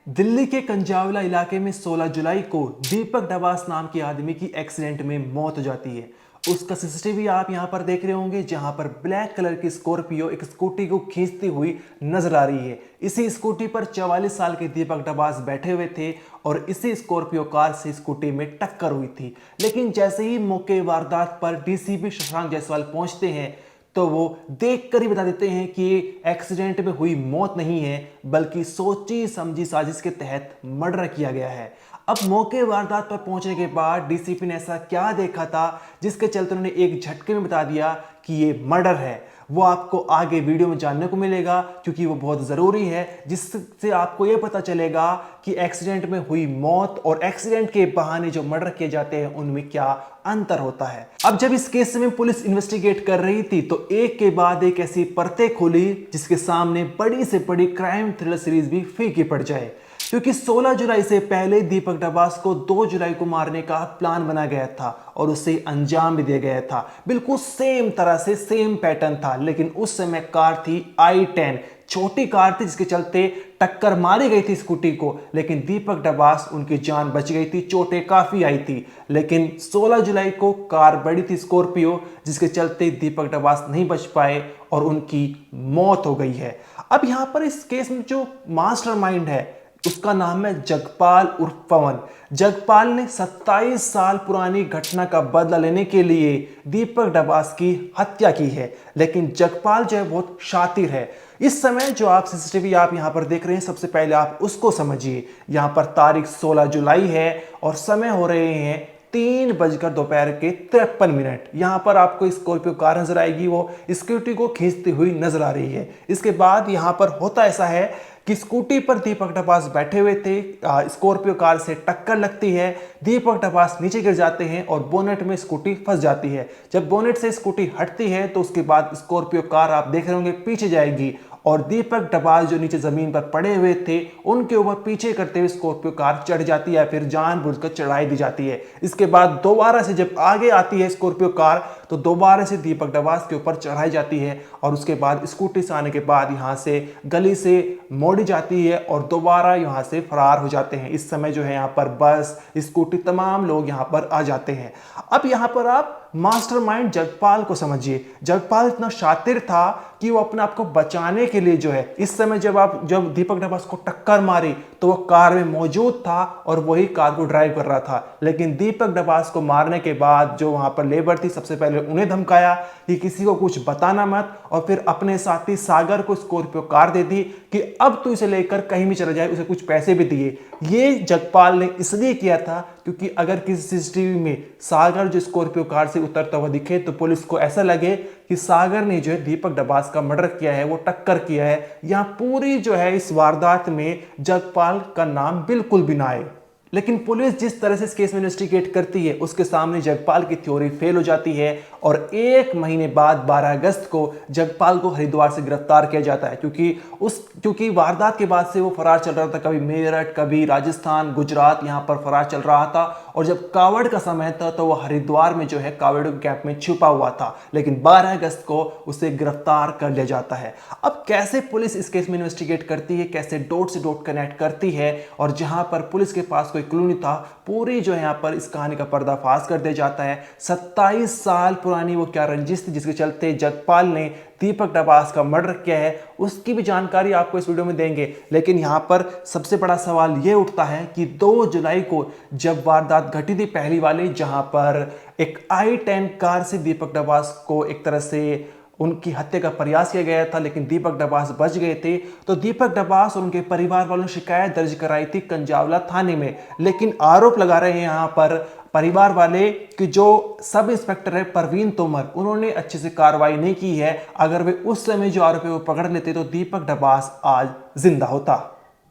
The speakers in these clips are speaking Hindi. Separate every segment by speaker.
Speaker 1: दिल्ली के कंजावला इलाके में 16 जुलाई को दीपक डबास नाम के आदमी की एक्सीडेंट में मौत हो जाती है। उसका सीसीटीवी आप यहां पर देख रहे होंगे, जहां पर ब्लैक कलर की स्कॉर्पियो एक स्कूटी को खींचती हुई नजर आ रही है। इसी स्कूटी पर 44 साल के दीपक डबास बैठे हुए थे और इसी स्कॉर्पियो कार से स्कूटी में टक्कर हुई थी। लेकिन जैसे ही मौके वारदात पर डीसीपी शशांक जायसवाल पहुंचते हैं तो वो देखकर ही बता देते हैं कि एक्सीडेंट में हुई मौत नहीं है, बल्कि सोची समझी साजिश के तहत मर्डर किया गया है। अब मौके वारदात पर पहुंचने के बाद डीसीपी ने ऐसा क्या देखा था जिसके चलते उन्होंने एक झटके में बता दिया कि ये मर्डर है, वो आपको आगे वीडियो में जानने को मिलेगा, क्योंकि वो बहुत ज़रूरी है, जिससे आपको ये पता चलेगा कि एक्सीडेंट में हुई मौत और एक्सीडेंट के बहाने जो मर्डर किए जाते हैं उनमें क्या अंतर होता है। अब जब इस केस में पुलिस इन्वेस्टिगेट कर रही थी तो एक के बाद एक ऐसी परतें खुली जिसके सामने बड़ी से बड़ी क्राइम थ्रिलर सीरीज भी फीकी पड़ जाए, क्योंकि 16 जुलाई से पहले दीपक डबास को 2 जुलाई को मारने का प्लान बना गया था और उसे अंजाम भी दिया गया था। बिल्कुल सेम तरह से सेम पैटर्न था, लेकिन उस समय कार थी i10, छोटी कार थी जिसके चलते टक्कर मारी गई थी स्कूटी को, लेकिन दीपक डबास उनकी जान बच गई थी, चोटें काफी आई थी। लेकिन 16 जुलाई को कार बड़ी थी स्कॉर्पियो, जिसके चलते दीपक डबास नहीं बच पाए और उनकी मौत हो गई है। अब यहां पर इस केस में जो मास्टरमाइंड है उसका नाम है जगपाल उर्फ पवन। जगपाल ने 27 साल पुरानी घटना का बदला लेने के लिए दीपक डबास की हत्या की है। लेकिन जगपाल जो है बहुत शातिर है। इस समय जो आप सीसीटीवी आप यहां पर देख रहे हैं, सबसे पहले आप उसको समझिए। यहां पर तारीख 16 जुलाई है और समय हो रहे हैं 3 बजकर दोपहर के 53 मिनट। यहां पर आपको स्कॉर्पियो कार नजर आएगी, वो स्कूटी को खींचती हुई नजर आ रही है। इसके बाद यहां पर होता ऐसा है कि स्कूटी पर दीपक डबास बैठे हुए थे, स्कॉर्पियो कार से टक्कर लगती है, दीपक डबास नीचे गिर जाते हैं और बोनेट में स्कूटी फंस जाती है। जब बोनेट से स्कूटी हटती है तो उसके बाद स्कॉर्पियो कार आप देख रहे होंगे पीछे जाएगी और दीपक डबास जो नीचे जमीन पर पड़े हुए थे उनके ऊपर पीछे करते हुए स्कॉर्पियो कार चढ़ जाती है, फिर जानबूझकर चढ़ाई दी जाती है। इसके बाद दोबारा से जब आगे आती है स्कॉर्पियो कार तो दोबारा से दीपक डबास के ऊपर चढ़ाई जाती है और उसके बाद स्कूटी से आने के बाद यहां से गली से मोड़ी जाती है और दोबारा यहां से फरार हो जाते हैं। इस समय जो है यहां पर बस, स्कूटी, तमाम लोग यहां पर आ जाते हैं। अब यहां पर आप मास्टरमाइंड जगपाल को समझिए। जगपाल इतना शातिर था कि वो अपने आप को बचाने के लिए जो है, इस समय जब दीपक डबास को टक्कर मारी तो वो कार में मौजूद था और वही कार को ड्राइव कर रहा था। लेकिन दीपक डबास को मारने के बाद जो वहां पर लेबर थी, सबसे पहले उन्हें धमकाया कि किसी को कुछ बताना मत, और फिर अपने साथी सागर को स्कॉर्पियो कार दे दी कि अब तू इसे लेकर कहीं भी चला जाए, उसे कुछ पैसे भी दिए। ये जगपाल ने इसलिए किया था क्योंकि अगर किसी सीसीटीवी में सागर जो स्कॉर्पियो कार से उतरता हुआ दिखे तो पुलिस को ऐसा लगे कि सागर ने जो है दीपक डबास का मर्डर किया है, वो टक्कर किया है। यहां पूरी जो है इस वारदात में जगपाल का नाम बिल्कुल भी ना आए। लेकिन पुलिस जिस तरह से इस केस में इन्वेस्टिगेट करती है उसके सामने जगपाल की थ्योरी फेल हो जाती है और 1 महीने बाद 12 अगस्त को जगपाल को हरिद्वार से गिरफ्तार किया जाता है, क्योंकि वारदात के बाद से वो फरार चल रहा था, कभी मेरठ, कभी राजस्थान, गुजरात, यहाँ पर फरार चल रहा था। और जब कावड़ का समय था तो वो हरिद्वार में जो है कावड़ कैंप में छुपा हुआ था, लेकिन 12 अगस्त को उसे गिरफ्तार कर लिया जाता है। अब कैसे पुलिस इस केस में इन्वेस्टिगेट करती है, कैसे डॉट से डॉट कनेक्ट करती है, और जहां पर पुलिस के पास क्लू नहीं था, पूरी जो है यहां पर इस कहानी का पर्दाफाश कर दिया जाता है। 27 साल पुरानी वो क्या रंजिश थी जिसके चलते जगपाल ने दीपक डबास का मर्डर किया है, उसकी भी जानकारी आपको इस वीडियो में देंगे। लेकिन यहां पर सबसे बड़ा सवाल यह उठता है कि 2 जुलाई को जब वारदात घटी थी पहली वाली, जहां पर एक i10 कार से दीपक डबास को एक तरह से उनकी हत्या का प्रयास किया गया था, लेकिन दीपक डबास बच गए थे, तो दीपक डबास और उनके परिवार वालों ने शिकायत दर्ज कराई थी कंजावला थाने में। लेकिन आरोप लगा रहे हैं यहां पर परिवार वाले कि जो सब इंस्पेक्टर है परवीन तोमर, उन्होंने अच्छे से कार्रवाई नहीं की है। अगर वे उस समय जो आरोपी को पकड़ लेते तो दीपक डबास आज जिंदा होता।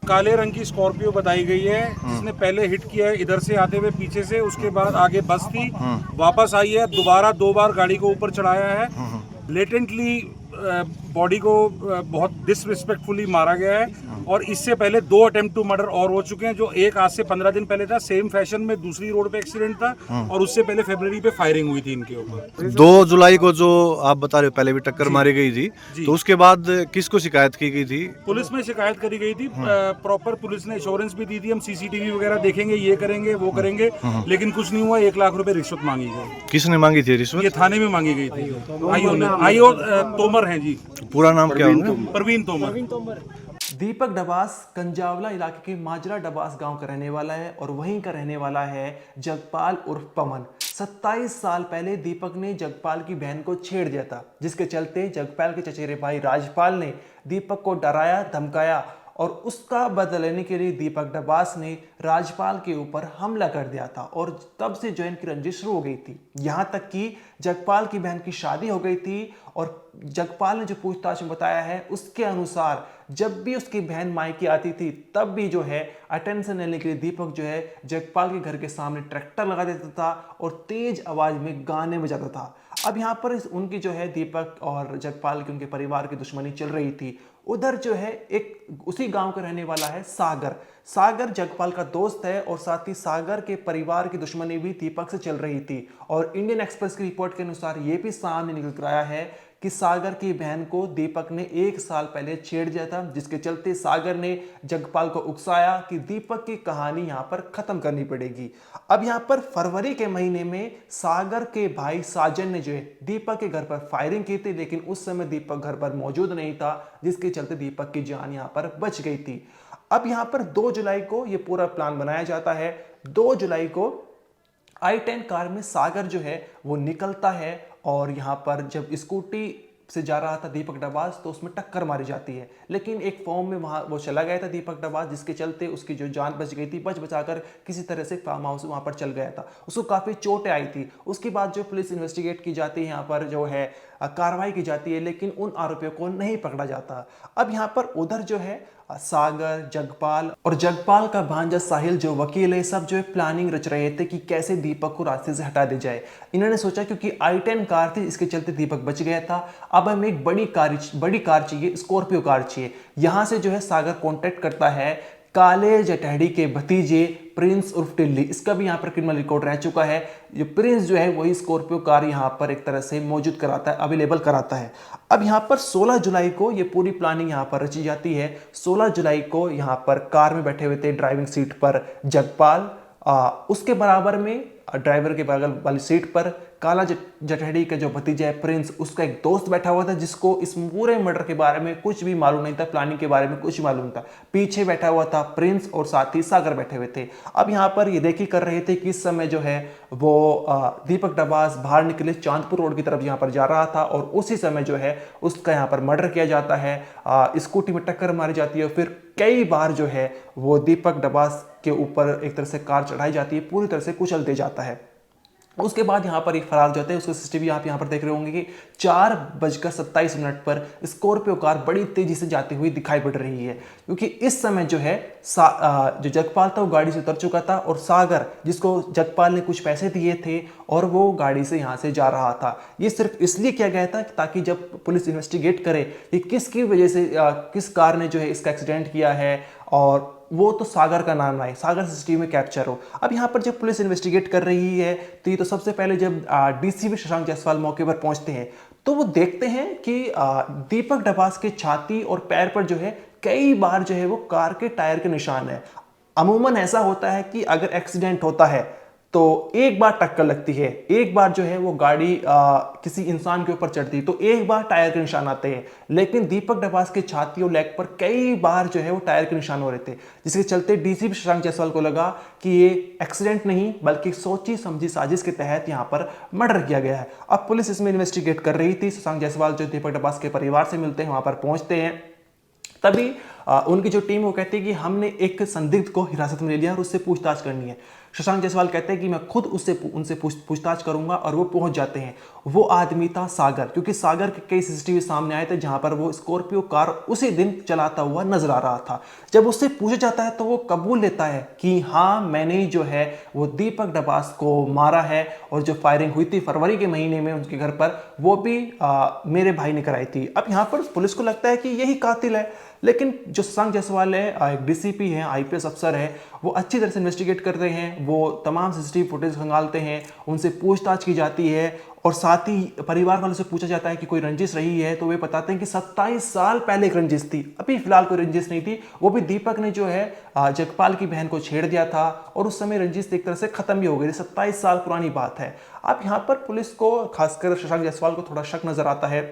Speaker 2: काले रंग की स्कॉर्पियो बताई गई है जिसने पहले हिट किया है इधर से आते हुए पीछे से, उसके बाद आगे बस थी, वापस आई है, दोबारा 2 बार गाड़ी को ऊपर चढ़ाया है। लेटेंटली बॉडी को बहुत डिसरिस्पेक्टफुली मारा गया है और इससे पहले 2 अटेम्प्ट टू मर्डर और हो चुके हैं, जो एक आज से 15 दिन पहले था, सेम फैशन में दूसरी रोड पे एक्सीडेंट था और उससे पहले फरवरी पे फायरिंग हुई थी इनके ऊपर।
Speaker 3: 2 जुलाई को जो आप बता रहे हो पहले भी टक्कर मारी गई थी, तो उसके बाद किसको शिकायत की गई थी?
Speaker 2: पुलिस में शिकायत करी गई थी, प्रॉपर पुलिस ने एश्योरेंस भी दी थी, हम सीसीटीवी वगैरह देखेंगे, ये करेंगे वो करेंगे, लेकिन कुछ नहीं हुआ। 1 लाख रुपए रिश्वत मांगी गई।
Speaker 3: किसने मांगी थी रिश्वत?
Speaker 2: ये थाने में मांगी गई थी। आईओ तोमर हैं जी।
Speaker 3: पूरा नाम क्या होगा?
Speaker 2: प्रवीण तोमर।
Speaker 1: दीपक डबास कंजावला इलाके के माजरा डबास गांव का रहने वाला है और वहीं का रहने वाला है जगपाल उर्फ पवन। 27 साल पहले दीपक ने जगपाल की बहन को छेड़ दिया था, जिसके चलते जगपाल के चचेरे भाई राजपाल ने दीपक को डराया धमकाया और उसका बदला लेने के लिए दीपक डबास ने राजपाल के ऊपर हमला कर दिया था और तब से जो इनकी रंजिश शुरू हो गई थी। यहाँ तक कि जगपाल की बहन की शादी हो गई थी और जगपाल ने जो पूछताछ में बताया है उसके अनुसार जब भी उसकी बहन मायके आती थी तब भी जो है अटेंशन लेने के लिए दीपक जो है जगपाल के घर के सामने ट्रैक्टर लगा देता था और तेज आवाज में गाने बजाता था। अब यहाँ पर उनकी जो है दीपक और जगपाल की उनके परिवार की दुश्मनी चल रही थी। उधर जो है एक उसी गांव का रहने वाला है सागर जगपाल का दोस्त है और साथ ही सागर के परिवार की दुश्मनी भी दीपक से चल रही थी। और इंडियन एक्सप्रेस की रिपोर्ट के अनुसार ये भी सामने निकल कर आया है कि सागर की बहन को दीपक ने 1 साल पहले छेड़ दिया था, जिसके चलते सागर ने जगपाल को उकसाया कि दीपक की कहानी यहाँ पर खत्म करनी पड़ेगी। अब यहाँ पर फरवरी के महीने में सागर के भाई साजन ने जो है दीपक के घर पर फायरिंग की थी, लेकिन उस समय दीपक घर पर मौजूद नहीं था, जिसके चलते दीपक की जान यहाँ पर बच गई थी। अब यहाँ पर 2 जुलाई को ये पूरा प्लान बनाया जाता है। 2 जुलाई को i10 कार में सागर जो है वो निकलता है और यहाँ पर जब स्कूटी से जा रहा था दीपक डबास तो उसमें टक्कर मारी जाती है, लेकिन एक फॉर्म में वहाँ वो चला गया था दीपक डबास, जिसके चलते उसकी जो जान बच गई थी। बचाकर किसी तरह से फार्म हाउस वहाँ पर चल गया था। उसको काफ़ी चोटें आई थी। उसके बाद जो पुलिस इन्वेस्टिगेट की जाती है, यहाँ पर जो है कार्रवाई की जाती है, लेकिन उन आरोपियों को नहीं पकड़ा जाता। अब यहाँ पर उधर जो है सागर जगपाल और जगपाल का भांजा साहिल जो वकील है, सब जो है प्लानिंग रच रहे थे कि कैसे दीपक को रास्ते से हटा दिया जाए। इन्होंने सोचा क्योंकि i10 कार थी, इसके चलते दीपक बच गया था। अब हमें एक बड़ी कार चाहिए, स्कॉर्पियो कार चाहिए। यहां से जो है सागर कॉन्टेक्ट करता है काले जटहड़ी के भतीजे प्रिंस उर्फ टिल्ली। इसका भी यहाँ पर क्रिमिनल रिकॉर्ड रह चुका है। ये प्रिंस जो है वही स्कॉर्पियो कार यहाँ पर एक तरह से मौजूद कराता है, अवेलेबल कराता है। अब यहाँ पर 16 जुलाई को ये पूरी प्लानिंग यहाँ पर रची जाती है। 16 जुलाई को यहाँ पर कार में बैठे हुए थे ड्राइविंग सीट पर जगपाल, उसके बराबर में ड्राइवर के बगल वाली सीट पर काला जटहड़ी का जो भतीजा है प्रिंस, उसका एक दोस्त बैठा हुआ था जिसको इस पूरे मर्डर के बारे में कुछ भी मालूम नहीं था, प्लानिंग के बारे में कुछ मालूम था। पीछे बैठा हुआ था प्रिंस और साथ ही सागर बैठे हुए थे। अब यहाँ पर ये देखी कर रहे थे कि इस समय जो है वो दीपक डबास बाहर निकले चांदपुर रोड की तरफ यहाँ पर जा रहा था और उसी समय जो है उसका यहाँ पर मर्डर किया जाता है। स्कूटी में टक्कर मारी जाती है, फिर कई बार जो है वो दीपक डबास के ऊपर एक तरह से कार चढ़ाई जाती है, पूरी तरह से कुचल दिया जाता है। उसके बाद यहाँ पर एक फरार हो जाता है। उसका सीसीटीवी आप यहाँ पर देख रहे होंगे कि 4:27 पर स्कॉर्पियो कार बड़ी तेजी से जाती हुई दिखाई पड़ रही है, क्योंकि इस समय जो है जो जगपाल था वो गाड़ी से उतर चुका था और सागर, जिसको जगपाल ने कुछ पैसे दिए थे और वो गाड़ी से यहाँ से जा रहा था। ये सिर्फ इसलिए किया गया था ताकि जब पुलिस इन्वेस्टिगेट करे कि किसकी वजह से किस कार ने जो है इसका एक्सीडेंट किया है और वो तो सागर का नाम आए, सागर सीसीटीवी में कैप्चर हो। अब यहाँ पर जब पुलिस इन्वेस्टिगेट कर रही है तो ये तो सबसे पहले जब डीसीपी शशांक जायसवाल मौके पर पहुंचते हैं तो वो देखते हैं कि दीपक डबास के छाती और पैर पर जो है कई बार जो है वो कार के टायर के निशान है। अमूमन ऐसा होता है कि अगर एक्सीडेंट होता है तो एक बार टक्कर लगती है, एक बार जो है वो गाड़ी किसी इंसान के ऊपर चढ़ती है तो एक बार टायर के निशान आते हैं, लेकिन दीपक डबास के छाती और लेग पर कई बार जो है वो टायर के निशान हो रहे थे, जिसके चलते डीसीपी शशांक जायसवाल को लगा कि ये एक्सीडेंट नहीं बल्कि सोची समझी साजिश के तहत यहाँ पर मर्डर किया गया है। अब पुलिस इसमें इन्वेस्टिगेट कर रही थी। शशांक जायसवाल जो दीपक डबास के परिवार से मिलते हैं, वहां पर पहुंचते हैं, तभी उनकी जो टीम वो कहती है कि हमने एक संदिग्ध को हिरासत में ले लिया और उससे पूछताछ करनी है। शशांक जायसवाल कहते हैं कि मैं खुद उनसे पूछताछ करूंगा और वो पहुंच जाते हैं। वो आदमी था सागर, क्योंकि सागर के कई सीसीटीवी सामने आए थे जहां पर वो स्कॉर्पियो कार उसी दिन चलाता हुआ नजर आ रहा था। जब उससे पूछा जाता है तो वो कबूल लेता है कि हाँ, मैंने जो है वो दीपक डबास को मारा है और जो फायरिंग हुई थी फरवरी के महीने में उनके घर पर, वो भी मेरे भाई ने कराई थी। अब यहाँ पर पुलिस को लगता है कि यही कातिल है, लेकिन जो शशांक जायसवाल है, एक डीसीपी है, आईपीएस अफसर है, वो अच्छी तरह से इन्वेस्टिगेट करते हैं। वो तमाम सीसीटीवी फुटेज खंगालते हैं, उनसे पूछताछ की जाती है और साथ ही परिवार वालों से पूछा जाता है कि कोई रंजिश रही है, तो वे बताते हैं कि 27 साल पहले एक रंजिश थी, अभी फिलहाल कोई रंजिश नहीं थी। वो भी दीपक ने जो है जगपाल की बहन को छेड़ दिया था और उस समय रंजिश एक तरह से खत्म भी हो गई, 27 साल पुरानी बात है। अब यहाँ पर पुलिस को, खासकर शशांक जायसवाल को, थोड़ा शक नजर आता है।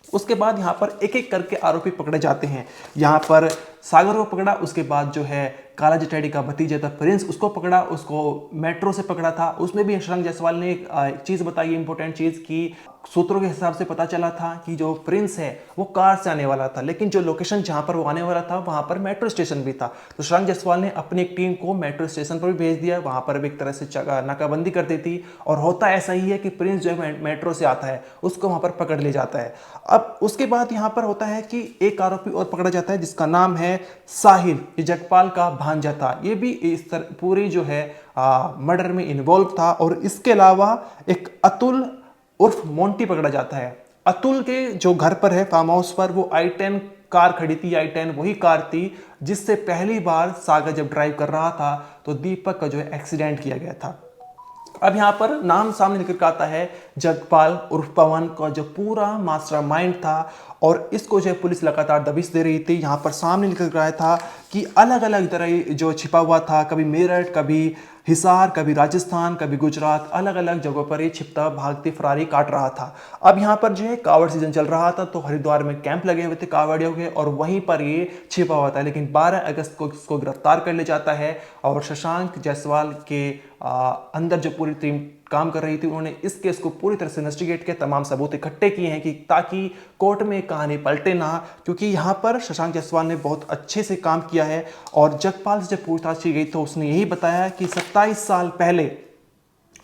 Speaker 1: उसके बाद यहाँ पर एक एक करके आरोपी पकड़े जाते हैं। यहाँ पर सागर को पकड़ा, उसके बाद जो है काला जटेड़ी का भतीजा था प्रिंस, उसको पकड़ा, उसको मेट्रो से पकड़ा था। उसमें भी शशांक जायसवाल ने एक चीज़ बताई, इंपॉर्टेंट चीज़, की सूत्रों के हिसाब से पता चला था कि जो प्रिंस है वो कार से आने वाला था, लेकिन जो लोकेशन जहाँ पर वो आने वाला था वहाँ पर मेट्रो स्टेशन भी था। तो शशांक जायसवाल ने अपनी एक टीम को मेट्रो स्टेशन पर भी भेज दिया, वहाँ पर भी एक तरह से नाकाबंदी कर दी थी। और होता ऐसा ही है कि प्रिंस जो है मेट्रो से आता है, उसको वहाँ पर पकड़ लिया जाता है। अब उसके बाद यहाँ पर होता है कि एक आरोपी और पकड़ा जाता है जिसका नाम है साहिल, ये जगपाल का भांजा था। ये भी इस तरह पूरी जो है मर्डर में इन्वॉल्व था। और इसके अलावा एक अतुल उर्फ मोंटी पकड़ा जाता है। अतुल के जो घर पर है, फार्म हाउस पर, वो i10 कार खड़ी थी। i10 वही कार थी जिससे पहली बार सागर जब ड्राइव कर रहा था तो दीपक का जो है एक्सीडेंट किया गया था। अब यहाँ पर नाम सामने निकल कर आता है जगपाल उर्फ पवन का, जो पूरा मास्टरमाइंड था और इसको जो है पुलिस लगातार दबिश दे रही थी। यहाँ पर सामने निकल कर आया था कि अलग अलग तरह जो छिपा हुआ था, कभी मेरठ, कभी हिसार, कभी राजस्थान, कभी गुजरात, अलग अलग जगहों पर ये छिपता भागती फरारी काट रहा था। अब यहाँ पर जो है कावड़ सीजन चल रहा था, तो हरिद्वार में कैंप लगे हुए थे कावड़ियों के और वहीं पर ये छिपा हुआ था। लेकिन 12 अगस्त को इसको गिरफ्तार कर लिया जाता है और शशांक जायसवाल के अंदर जो पूरी टीम काम कर रही थी, उन्होंने इस केस को पूरी तरह से इन्वेस्टिगेट किया, तमाम सबूत इकट्ठे किए हैं कि ताकि कोर्ट में कहानी पलटे ना, क्योंकि यहाँ पर शशांक जायसवाल ने बहुत अच्छे से काम किया है। और जगपाल से जब पूछताछ की गई तो उसने यही बताया कि 27 साल पहले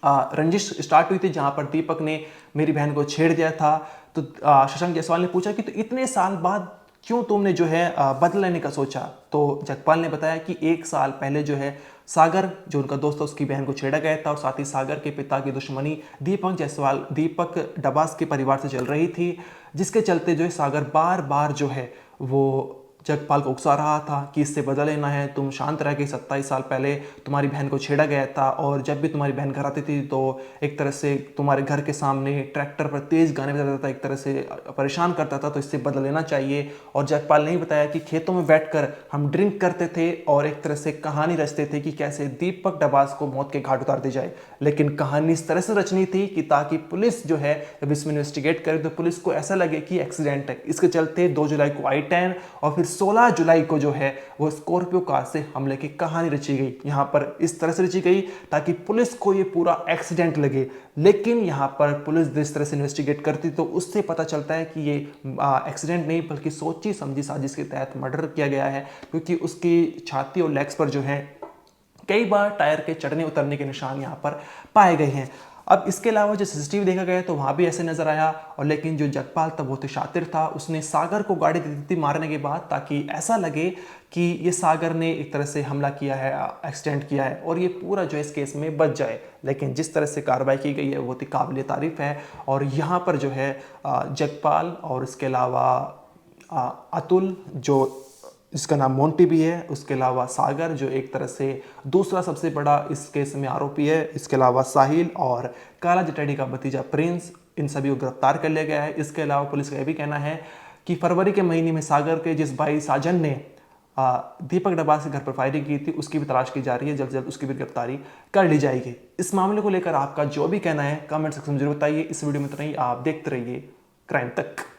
Speaker 1: रंजिश स्टार्ट हुई थी जहाँ पर दीपक ने मेरी बहन को छेड़ दिया था। तो शशांक जायसवाल ने पूछा कि तो इतने साल बाद क्यों तुमने जो है बदला लेने का सोचा? तो जगपाल ने बताया कि 1 साल पहले जो है सागर, जो उनका दोस्त था, उसकी बहन को छेड़ा गया था और साथ ही सागर के पिता की दुश्मनी दीपक डबास के परिवार से चल रही थी, जिसके चलते जो है सागर बार बार जो है वो जगपाल को उकसा रहा था कि इससे बदला लेना है, तुम शांत रह गए, 27 साल पहले तुम्हारी बहन को छेड़ा गया था और जब भी तुम्हारी बहन घर आती थी तो एक तरह से तुम्हारे घर के सामने ट्रैक्टर पर तेज गाने बजाता था, एक तरह से परेशान करता था, तो इससे बदला लेना चाहिए। और जगपाल ने बताया कि खेतों में बैठकर हम ड्रिंक करते थे और एक तरह से कहानी रचते थे कि कैसे दीपक डबास को मौत के घाट उतार दी जाए। लेकिन कहानी इस तरह से रचनी थी कि ताकि पुलिस जो है जब इसमें इन्वेस्टिगेट करे तो पुलिस को ऐसा लगे कि एक्सीडेंट है। इसके चलते 2 जुलाई को i10 और फिर 16 जुलाई को जो है वो स्कॉर्पियो कार से हमले की कहानी रची गई। यहाँ पर इस तरह से रची गई ताकि पुलिस को ये पूरा एक्सीडेंट लगे। लेकिन यहाँ पर पुलिस जिस तरह से इन्वेस्टिगेट करती तो उससे पता चलता है कि ये एक्सीडेंट नहीं बल्कि सोची समझी साजिश के तहत मर्डर किया गया है, क्योंकि उसकी छाती और लेग्स पर जो है कई बार टायर के चढ़ने उतरने के निशान यहाँ पर पाए गए हैं। अब इसके अलावा जो सीसीटीवी देखा गया तो वहाँ भी ऐसे नजर आया। और लेकिन जो जगपाल था बहुत ही शातिर था, उसने सागर को गाड़ी दे दी थी मारने के बाद ताकि ऐसा लगे कि ये सागर ने एक तरह से हमला किया है, एक्सीडेंट किया है और ये पूरा जो इस केस में बच जाए। लेकिन जिस तरह से कार्रवाई की गई है वो बहुत ही काबिल तारीफ है। और यहाँ पर जो है जगपाल और इसके अलावा अतुल, जो इसका नाम मोंटी भी है, उसके अलावा सागर जो एक तरह से दूसरा सबसे बड़ा इस केस में आरोपी है, इसके अलावा साहिल और काला जटेड़ी का भतीजा प्रिंस, इन सभी को गिरफ्तार कर लिया गया है। इसके अलावा पुलिस का यह भी कहना है कि फरवरी के महीने में सागर के जिस भाई साजन ने दीपक डबास के घर पर फायरिंग की थी उसकी भी तलाश की जा रही है, जल्द से जल्द उसकी भी गिरफ्तारी कर ली जाएगी। इस मामले को लेकर आपका जो भी कहना है कमेंट सेक्शन में जरूर बताइए। इस वीडियो में इतना ही, आप देखते रहिए क्राइम तक।